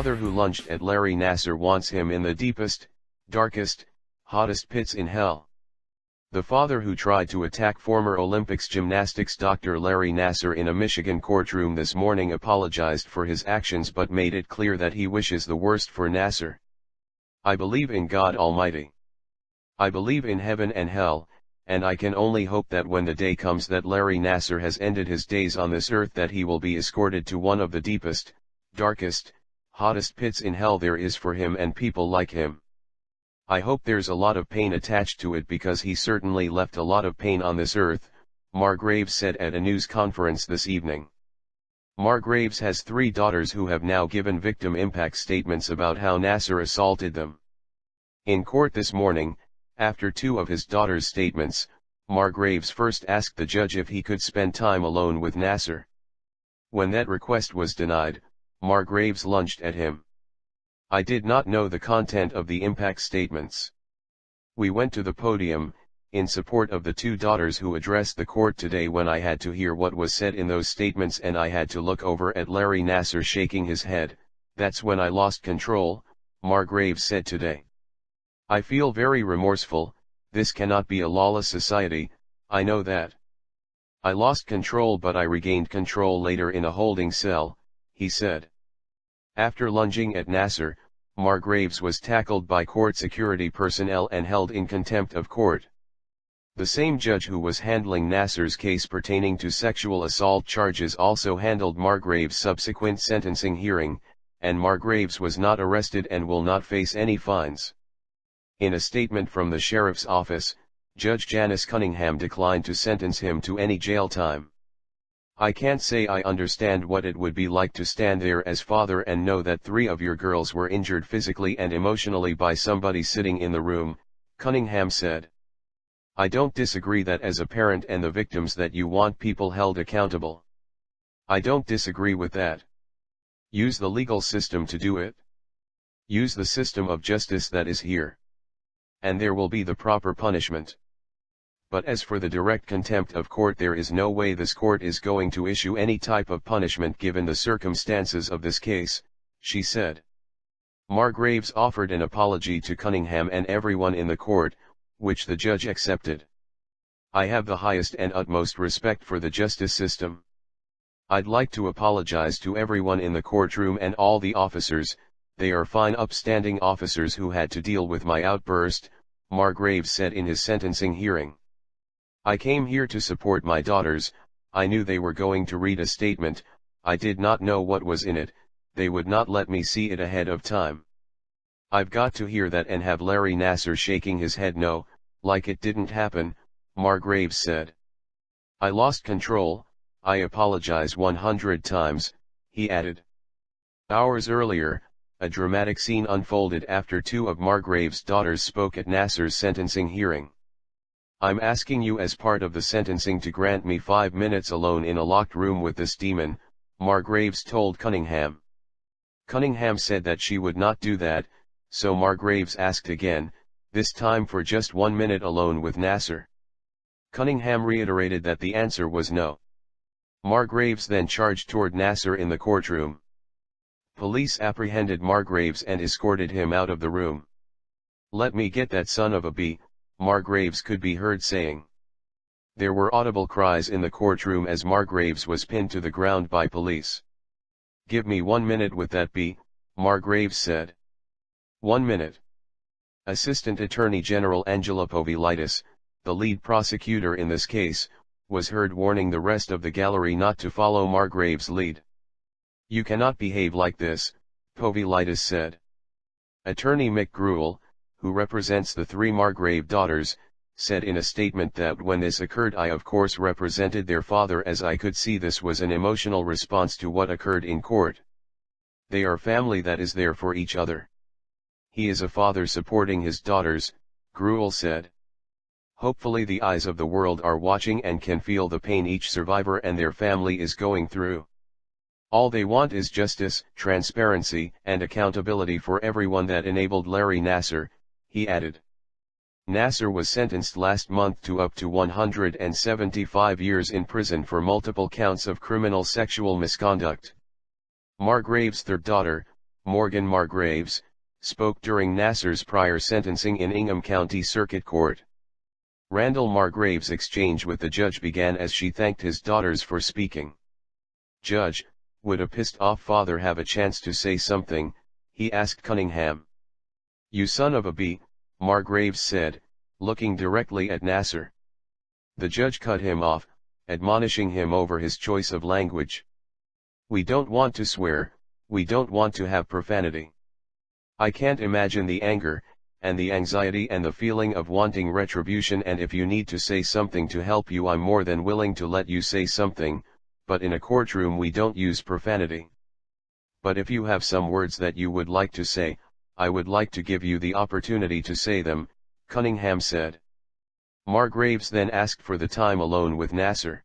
father who lunged at Larry Nassar wants him in the deepest, darkest, hottest pits in hell. The father who tried to attack former Olympics gymnastics Dr. Larry Nassar in a Michigan courtroom this morning apologized for his actions but made it clear that he wishes the worst for Nassar. "I believe in God Almighty. I believe in heaven and hell, and I can only hope that when the day comes that Larry Nassar has ended his days on this earth that he will be escorted to one of the deepest, darkest, hottest pits in hell there is for him and people like him. I hope there's a lot of pain attached to it because he certainly left a lot of pain on this earth," Margraves said at a news conference this evening. Margraves has 3 daughters who have now given victim impact statements about how Nassar assaulted them. In court this morning, after 2 of his daughters' statements, Margraves first asked the judge if he could spend time alone with Nassar. When that request was denied, Margraves lunged at him. "I did not know the content of the impact statements. We went to the podium, in support of the 2 daughters who addressed the court today when I had to hear what was said in those statements and I had to look over at Larry Nassar shaking his head. That's when I lost control," Margraves said today. "I feel very remorseful. This cannot be a lawless society, I know that. I lost control but I regained control later in a holding cell," he said. After lunging at Nassar, Margraves was tackled by court security personnel and held in contempt of court. The same judge who was handling Nassar's case pertaining to sexual assault charges also handled Margraves' subsequent sentencing hearing, and Margraves was not arrested and will not face any fines. In a statement from the sheriff's office, Judge Janice Cunningham declined to sentence him to any jail time. "I can't say I understand what it would be like to stand there as father and know that 3 of your girls were injured physically and emotionally by somebody sitting in the room," Cunningham said. "I don't disagree that as a parent and the victims that you want people held accountable. I don't disagree with that. Use the legal system to do it. Use the system of justice that is here. And there will be the proper punishment. But as for the direct contempt of court, there is no way this court is going to issue any type of punishment given the circumstances of this case," she said. Margraves offered an apology to Cunningham and everyone in the court, which the judge accepted. "I have the highest and utmost respect for the justice system. I'd like to apologize to everyone in the courtroom and all the officers. They are fine upstanding officers who had to deal with my outburst," Margraves said in his sentencing hearing. "I came here to support my daughters. I knew they were going to read a statement. I did not know what was in it. They would not let me see it ahead of time. I've got to hear that and have Larry Nassar shaking his head no, like it didn't happen," Margraves said. "I lost control. I apologize 100 times, he added. Hours earlier, a dramatic scene unfolded after 2 of Margraves' daughters spoke at Nassar's sentencing hearing. "I'm asking you as part of the sentencing to grant me 5 minutes alone in a locked room with this demon," Margraves told Cunningham. Cunningham said that she would not do that, so Margraves asked again, this time for just 1 minute alone with Nassar. Cunningham reiterated that the answer was no. Margraves then charged toward Nassar in the courtroom. Police apprehended Margraves and escorted him out of the room. "Let me get that son of a b," Margraves could be heard saying. There were audible cries in the courtroom as Margraves was pinned to the ground by police. "Give me 1 minute with that b," Margraves said. 1 minute. Assistant Attorney General Angela Povilitis, the lead prosecutor in this case, was heard warning the rest of the gallery not to follow Margraves' lead. "You cannot behave like this," Povilitis said. Attorney Mick Gruel, who represents the 3 Margrave daughters, said in a statement that when this occurred I of course represented their father as I could see this was an emotional response to what occurred in court. They are family that is there for each other. He is a father supporting his daughters, Gruel said. Hopefully the eyes of the world are watching and can feel the pain each survivor and their family is going through. All they want is justice, transparency, and accountability for everyone that enabled Larry Nassar, he added. Nassar was sentenced last month to up to 175 years in prison for multiple counts of criminal sexual misconduct. Margraves' third daughter, Morgan Margraves, spoke during Nassar's prior sentencing in Ingham County Circuit Court. Randall Margraves' exchange with the judge began as she thanked his daughters for speaking. "Judge, would a pissed-off father have a chance to say something?" he asked Cunningham. "You son of a b," Margraves said, looking directly at Nassar. The judge cut him off, admonishing him over his choice of language. "We don't want to swear, we don't want to have profanity. I can't imagine the anger, and the anxiety and the feeling of wanting retribution, and if you need to say something to help you, I'm more than willing to let you say something, but in a courtroom we don't use profanity. But if you have some words that you would like to say, I would like to give you the opportunity to say them," Cunningham said. Margraves then asked for the time alone with Nassar.